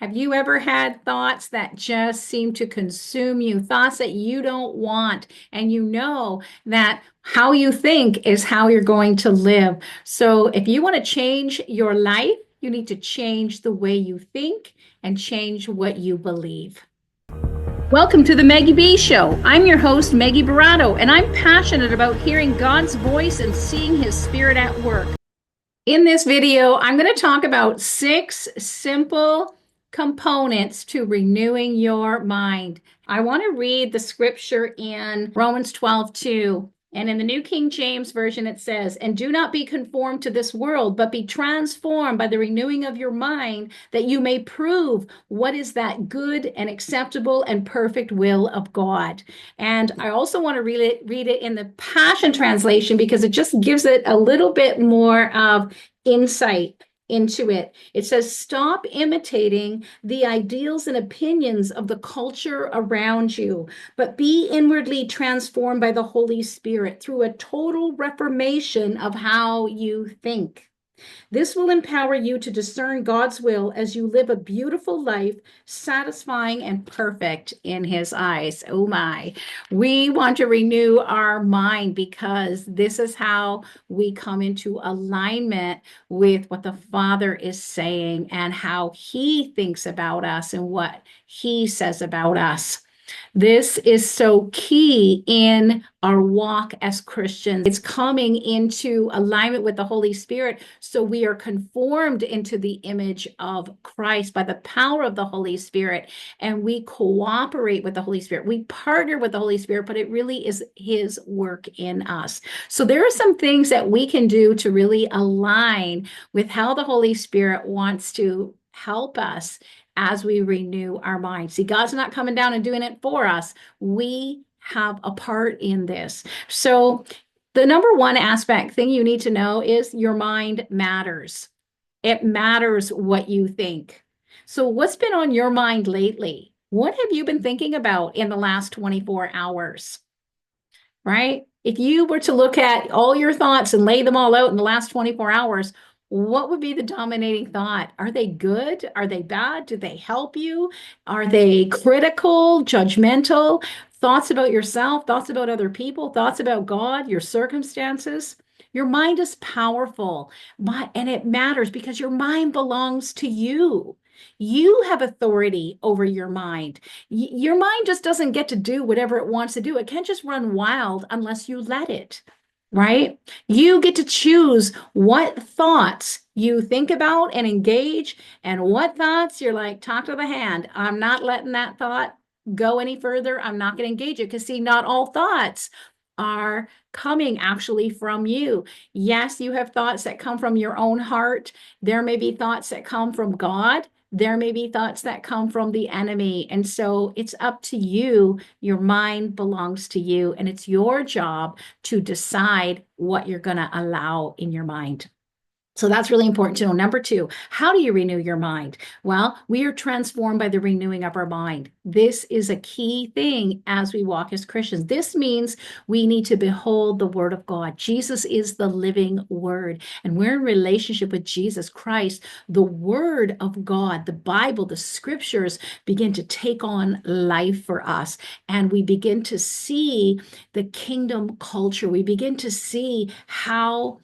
Have you ever had thoughts that just seem to consume you, thoughts that you don't want, and you know that how you think is how you're going to live? So if you want to change your life, you need to change the way you think and change what you believe. Welcome to the Maggie B Show. I'm your host, Maggie Barato, and I'm passionate about hearing God's voice and seeing His Spirit at work. In this video, I'm going to talk about 6 simple components to renewing your mind. I want to read the scripture in Romans 12:2. And in the New King James Version, it says, "And do not be conformed to this world, but be transformed by the renewing of your mind, that you may prove what is that good and acceptable and perfect will of God." And I also want to read it in the Passion Translation because it just gives it a little bit more of insight into it. It says, "Stop imitating the ideals and opinions of the culture around you, but be inwardly transformed by the Holy Spirit through a total reformation of how you think. This will empower you to discern God's will as you live a beautiful life, satisfying and perfect in His eyes." Oh my. We want to renew our mind because this is how we come into alignment with what the Father is saying and how He thinks about us and what He says about us. This is so key in our walk as Christians. It's coming into alignment with the Holy Spirit so we are conformed into the image of Christ by the power of the Holy Spirit, and we cooperate with the Holy Spirit. We partner with the Holy Spirit, but it really is His work in us. So there are some things that we can do to really align with how the Holy Spirit wants to help us as we renew our minds. See, God's not coming down and doing it for us. We have a part in this. So the number one aspect thing you need to know is your mind matters. It matters what you think. So what's been on your mind lately? What have you been thinking about in the last 24 hours? Right? If you were to look at all your thoughts and lay them all out in the last 24 hours, what would be the dominating thought? Are they good? Are they bad? Do they help you? Are they critical, judgmental? Thoughts about yourself, thoughts about other people, thoughts about God, your circumstances? Your mind is powerful, and it matters because your mind belongs to you. You have authority over your mind. Your mind just doesn't get to do whatever it wants to do. It can't just run wild unless you let it. Right? You get to choose what thoughts you think about and engage, and what thoughts you're like, talk to the hand. I'm not letting that thought go any further. I'm not going to engage it because, see, not all thoughts are coming actually from you. Yes, you have thoughts that come from your own heart. There may be thoughts that come from God. There may be thoughts that come from the enemy. And so it's up to you. Your mind belongs to you, and it's your job to decide what you're going to allow in your mind. So that's really important to know. Number 2, how do you renew your mind? Well, we are transformed by the renewing of our mind. This is a key thing as we walk as Christians. This means we need to behold the Word of God. Jesus is the living Word, and we're in relationship with Jesus Christ. The Word of God, the Bible, the Scriptures begin to take on life for us, and we begin to see the kingdom culture. We begin to see how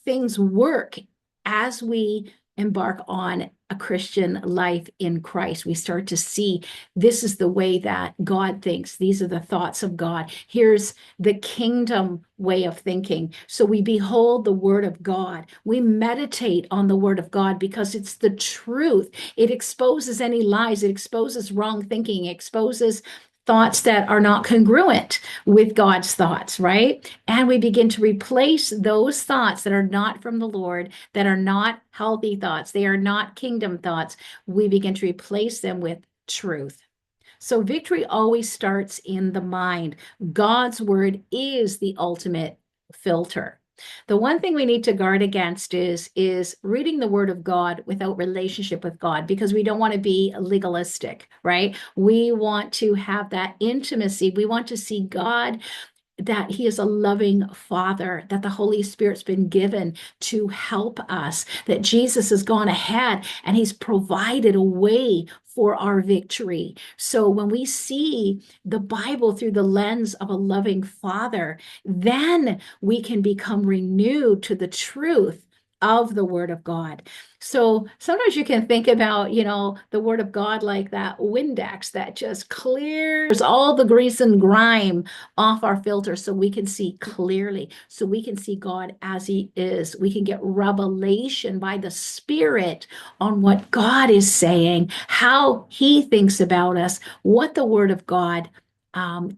things work as we embark on a Christian life in Christ. We start to see this is the way that God thinks. These are the thoughts of God. Here's the kingdom way of thinking. So we behold the Word of God. We meditate on the Word of God because it's the truth. It exposes any lies. It exposes wrong thinking. It exposes thoughts that are not congruent with God's thoughts, right? And we begin to replace those thoughts that are not from the Lord, that are not healthy thoughts, they are not kingdom thoughts. We begin to replace them with truth. So victory always starts in the mind. God's word is the ultimate filter. The one thing we need to guard against is reading the Word of God without relationship with God, because we don't want to be legalistic, right? We want to have that intimacy. We want to see God that he is a loving father, that the Holy Spirit's been given to help us, that Jesus has gone ahead and he's provided a way for our victory. So when we see the Bible through the lens of a loving father, then we can become renewed to the truth of the Word of God. So sometimes you can think about, the Word of God like that Windex that just clears all the grease and grime off our filter so we can see clearly, so we can see God as He is. We can get revelation by the Spirit on what God is saying, how He thinks about us, what the Word of God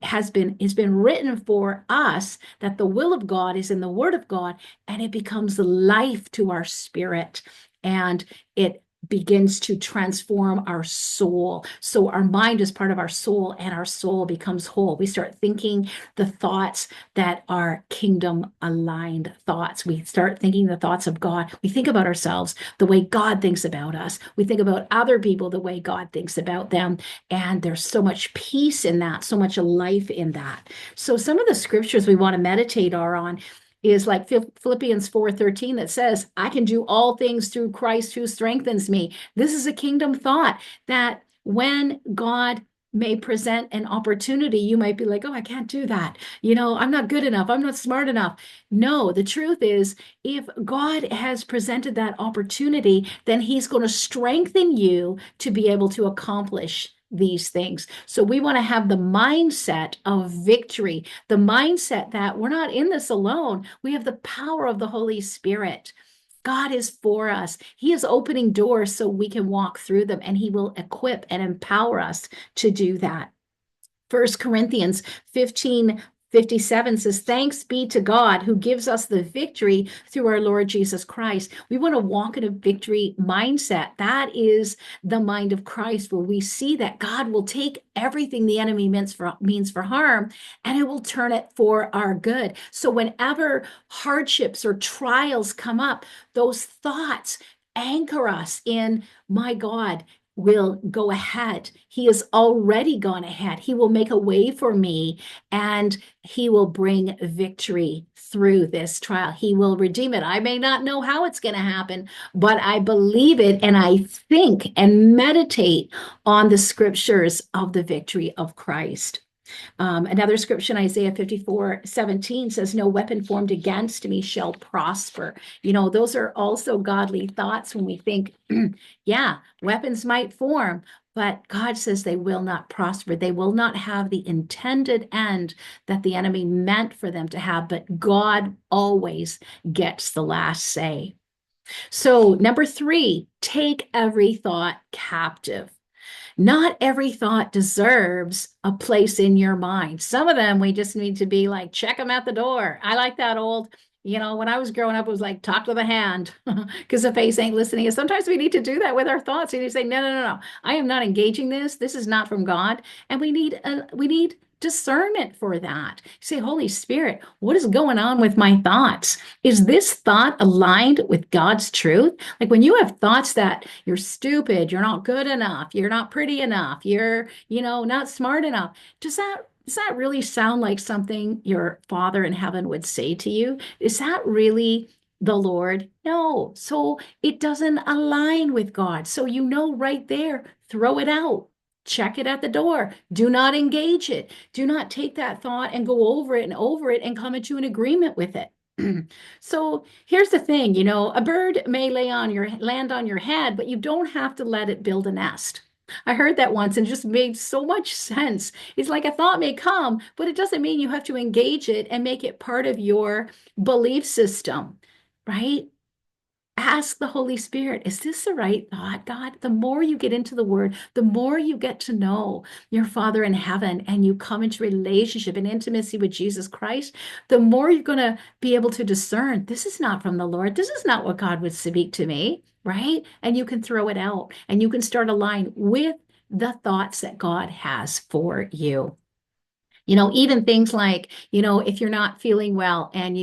has been written for us, that the will of God is in the Word of God, and it becomes life to our spirit, and it begins to transform our soul. So our mind is part of our soul, and our soul becomes whole. We start thinking the thoughts that are kingdom aligned thoughts. We start thinking the thoughts of God. We think about ourselves the way God thinks about us. We think about other people the way God thinks about them. And there's so much peace in that, so much life in that. So some of the scriptures we want to meditate are on is like Philippians 4:13 that says, I can do all things through Christ who strengthens me. This is a kingdom thought that when God may present an opportunity, you might be like, oh, I can't do that. I'm not good enough. I'm not smart enough. No, the truth is, if God has presented that opportunity, then He's going to strengthen you to be able to accomplish these things. So we want to have the mindset of victory, the mindset that we're not in this alone. We have the power of the Holy Spirit. God is for us. He is opening doors so we can walk through them, and He will equip and empower us to do that. 1 Corinthians 15:57 says, thanks be to God who gives us the victory through our Lord Jesus Christ. We want to walk in a victory mindset. That is the mind of Christ, where we see that God will take everything the enemy means for harm, and it will turn it for our good. So whenever hardships or trials come up, those thoughts anchor us in, my God will go ahead. He has already gone ahead. He will make a way for me, and He will bring victory through this trial. He will redeem it. I may not know how it's going to happen, but I believe it, and I think and meditate on the scriptures of the victory of Christ. Another scripture in Isaiah 54:17 says, no weapon formed against me shall prosper. Those are also godly thoughts when we think, yeah, weapons might form, but God says they will not prosper. They will not have the intended end that the enemy meant for them to have, but God always gets the last say. So, number 3, take every thought captive. Not every thought deserves a place in your mind. Some of them we just need to be like, check them at the door. I like that old, when I was growing up, it was like, talk to the hand because the face ain't listening. And sometimes we need to do that with our thoughts. And you say, no, no, no, no. I am not engaging this. This is not from God. And we need discernment for that. You say, Holy Spirit, what is going on with my thoughts? Is this thought aligned with God's truth? Like when you have thoughts that you're stupid, you're not good enough, you're not pretty enough, you're, not smart enough, does that really sound like something your Father in heaven would say to you? Is that really the Lord? No. So it doesn't align with God. So right there, throw it out. Check it at the door. Do not engage it. Do not take that thought and go over it and come into an agreement with it. So here's the thing, a bird may land on your head, but you don't have to let it build a nest. I heard that once and it just made so much sense. It's like a thought may come, but it doesn't mean you have to engage it and make it part of your belief system, right? Ask the Holy Spirit, is this the right thought, God? The more you get into the Word, the more you get to know your Father in heaven, and you come into relationship and intimacy with Jesus Christ, the more you're going to be able to discern, this is not from the Lord. This is not what God would speak to me, right? And you can throw it out, and you can start align with the thoughts that God has for you. Even things like, if you're not feeling well and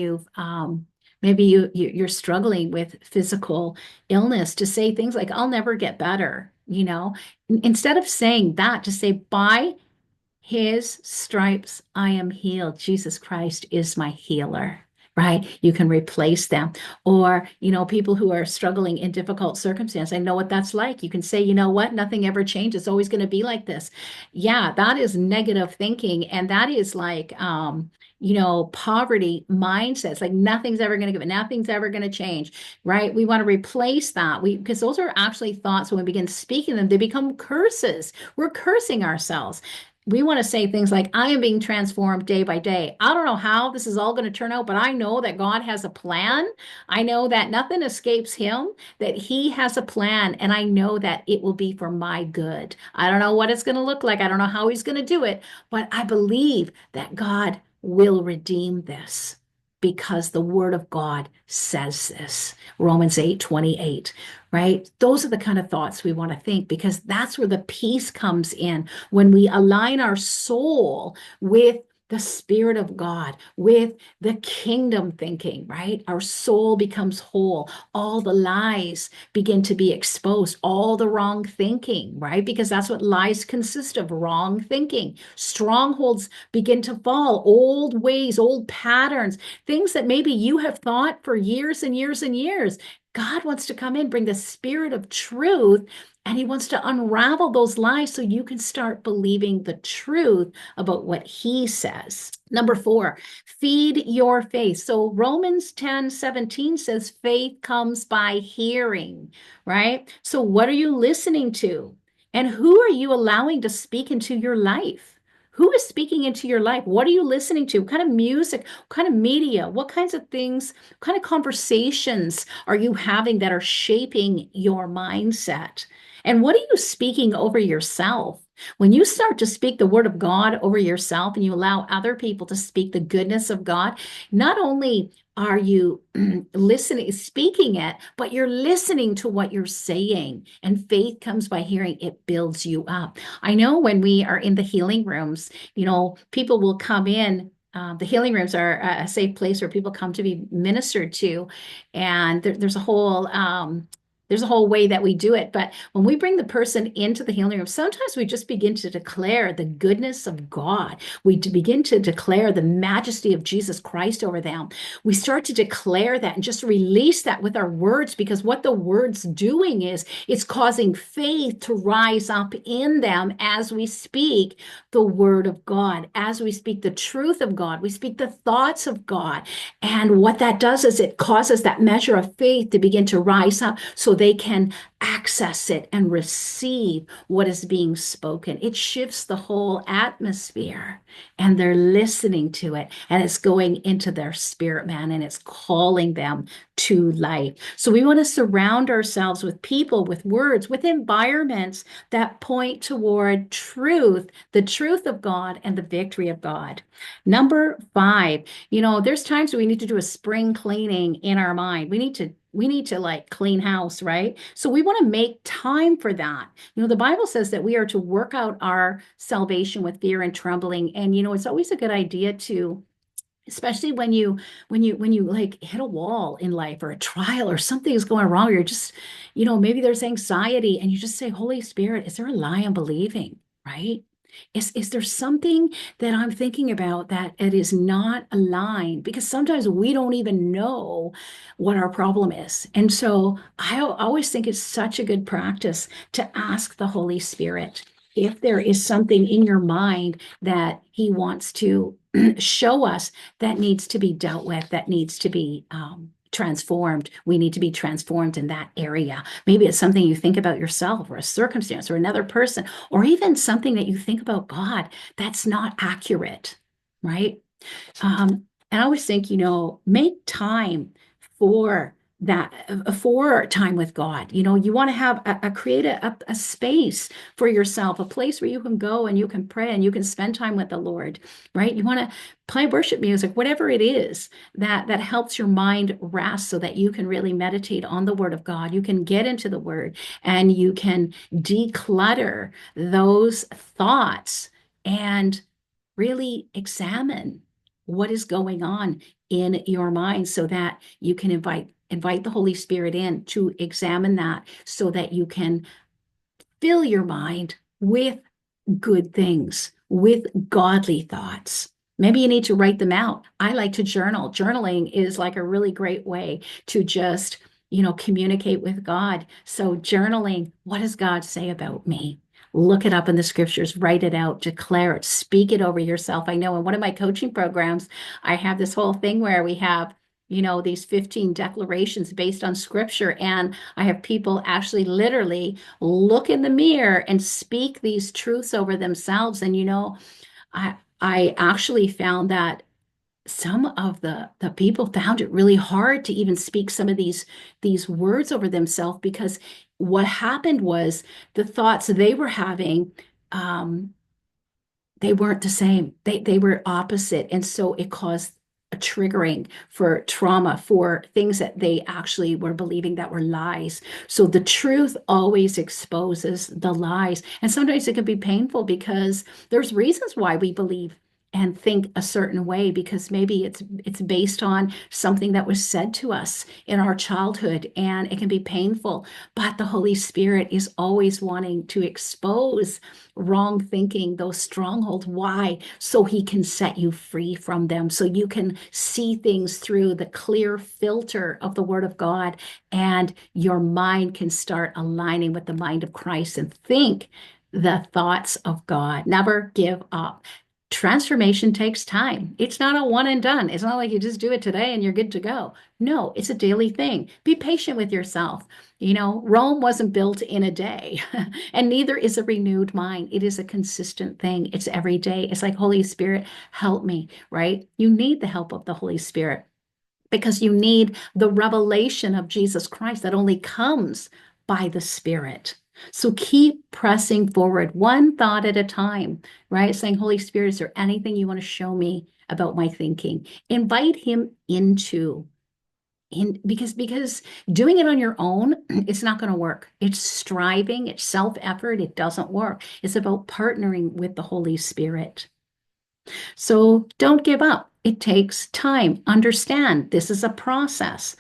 maybe you're struggling with physical illness, to say things like, I'll never get better, instead of saying that, to say, by His stripes I am healed. Jesus Christ is my healer, right? You can replace them. Or, people who are struggling in difficult circumstances, I know what that's like. You can say, you know what? Nothing ever changes. It's always going to be like this. Yeah, that is negative thinking. And that is like, poverty mindsets, like nothing's ever going to give it, nothing's ever going to change, right? We want to replace that. Because those are actually thoughts when we begin speaking them, they become curses. We're cursing ourselves. We want to say things like, I am being transformed day by day. I don't know how this is all going to turn out, but I know that God has a plan. I know that nothing escapes him, that he has a plan, and I know that it will be for my good. I don't know what it's going to look like. I don't know how he's going to do it, but I believe that God will redeem this because the word of God says this. Romans 8:28, right? Those are the kind of thoughts we want to think because that's where the peace comes in when we align our soul with the Spirit of God, with the kingdom thinking, right? Our soul becomes whole. All the lies begin to be exposed, all the wrong thinking, right? Because that's what lies consist of, wrong thinking. Strongholds begin to fall, old ways, old patterns, things that maybe you have thought for years and years and years. God wants to come in, bring the spirit of truth, and he wants to unravel those lies so you can start believing the truth about what he says. Number 4, feed your faith. So Romans 10:17 says faith comes by hearing, right? So what are you listening to? And who are you allowing to speak into your life? Who is speaking into your life? What are you listening to? What kind of music? What kind of media? What kinds of things? What kind of conversations are you having that are shaping your mindset? And what are you speaking over yourself? When you start to speak the word of God over yourself and you allow other people to speak the goodness of God, not only are you listening, speaking it, but you're listening to what you're saying. And faith comes by hearing, it builds you up. I know when we are in the healing rooms, people will come in. The healing rooms are a safe place where people come to be ministered to. And there's a whole way that we do it. But when we bring the person into the healing room, sometimes we just begin to declare the goodness of God. We begin to declare the majesty of Jesus Christ over them. We start to declare that and just release that with our words, because what the word's doing is it's causing faith to rise up in them as we speak the word of God, as we speak the truth of God, we speak the thoughts of God. And what that does is it causes that measure of faith to begin to rise up so they can access it and receive what is being spoken. It shifts the whole atmosphere and they're listening to it and it's going into their spirit man and it's calling them to life. So we want to surround ourselves with people, with words, with environments that point toward truth, the truth of God and the victory of God. Number 5, there's times we need to do a spring cleaning in our mind. We need to like clean house, right? So we want to make time for that. The Bible says that we are to work out our salvation with fear and trembling. And it's always a good idea to, especially when you like hit a wall in life or a trial or something is going wrong, or you're just, maybe there's anxiety and you just say, Holy Spirit, is there a lie I'm believing, right? Is there something that I'm thinking about that it is not aligned? Because sometimes we don't even know what our problem is. And so I always think it's such a good practice to ask the Holy Spirit if there is something in your mind that he wants to show us that needs to be dealt with, that needs to be transformed. We need to be transformed in that area. Maybe it's something you think about yourself or a circumstance or another person, or even something that you think about God that's not accurate, right? And I always think, make time for that, for time with God. You want to have create a space for yourself, a place where you can go and you can pray and you can spend time with the Lord, right? You want to play worship music, whatever it is that helps your mind rest so that you can really meditate on the word of God. You can get into the word and you can declutter those thoughts and really examine what is going on in your mind so that you can invite the Holy Spirit in to examine that so that you can fill your mind with good things, with godly thoughts. Maybe you need to write them out. I like to journal. Journaling is like a really great way to just, communicate with God. So journaling, what does God say about me? Look it up in the scriptures, write it out, declare it, speak it over yourself. I know in one of my coaching programs, I have this whole thing where we have, these 15 declarations based on scripture. And I have people actually literally look in the mirror and speak these truths over themselves. And, I actually found that some of the people found it really hard to even speak some of these words over themselves, because what happened was the thoughts they were having, they weren't the same. They were opposite. And so it caused a triggering for trauma, for things that they actually were believing that were lies. So the truth always exposes the lies. And sometimes it can be painful because there's reasons why we believe and think a certain way, because maybe it's based on something that was said to us in our childhood, and it can be painful. But the Holy Spirit is always wanting to expose wrong thinking, those strongholds. Why? So he can set you free from them, so you can see things through the clear filter of the Word of God, and your mind can start aligning with the mind of Christ and think the thoughts of God. Never give up. Transformation takes time. It's not a one and done. It's not like you just do it today and you're good to go. No, it's a daily thing. Be patient with yourself. Rome wasn't built in a day, and neither is a renewed mind. It is a consistent thing. It's every day. It's like, Holy Spirit, help me, right? You need the help of the Holy Spirit, because you need the revelation of Jesus Christ that only comes by the Spirit. So keep pressing forward, one thought at a time, right? Saying, Holy Spirit, is there anything you want to show me about my thinking? Invite him because doing it on your own, it's not going to work. It's striving, it's self-effort, it doesn't work. It's about partnering with the Holy Spirit. So don't give up. It takes time. Understand this is a process.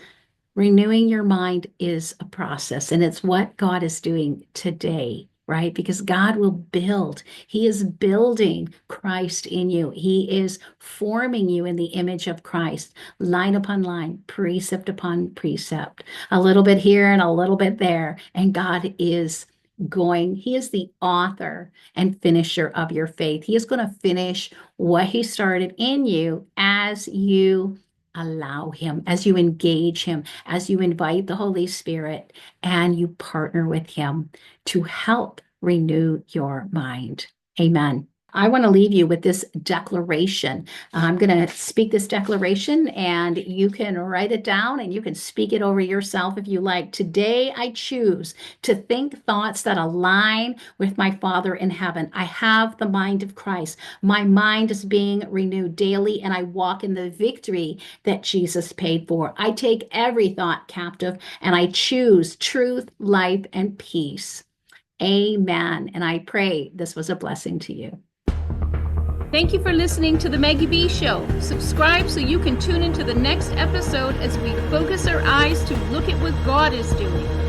Renewing your mind is a process, and it's what God is doing today, right? Because God will build. He is building Christ in you. He is forming you in the image of Christ, line upon line, precept upon precept, a little bit here and a little bit there. And God is he is the author and finisher of your faith. He is going to finish what he started in you as you allow him, as you engage him, as you invite the Holy Spirit and you partner with him to help renew your mind. Amen. I want to leave you with this declaration. I'm going to speak this declaration, and you can write it down and you can speak it over yourself if you like. Today, I choose to think thoughts that align with my Father in heaven. I have the mind of Christ. My mind is being renewed daily, and I walk in the victory that Jesus paid for. I take every thought captive, and I choose truth, life, and peace. Amen. And I pray this was a blessing to you. Thank you for listening to The Maggie B Show. Subscribe so you can tune into the next episode as we focus our eyes to look at what God is doing.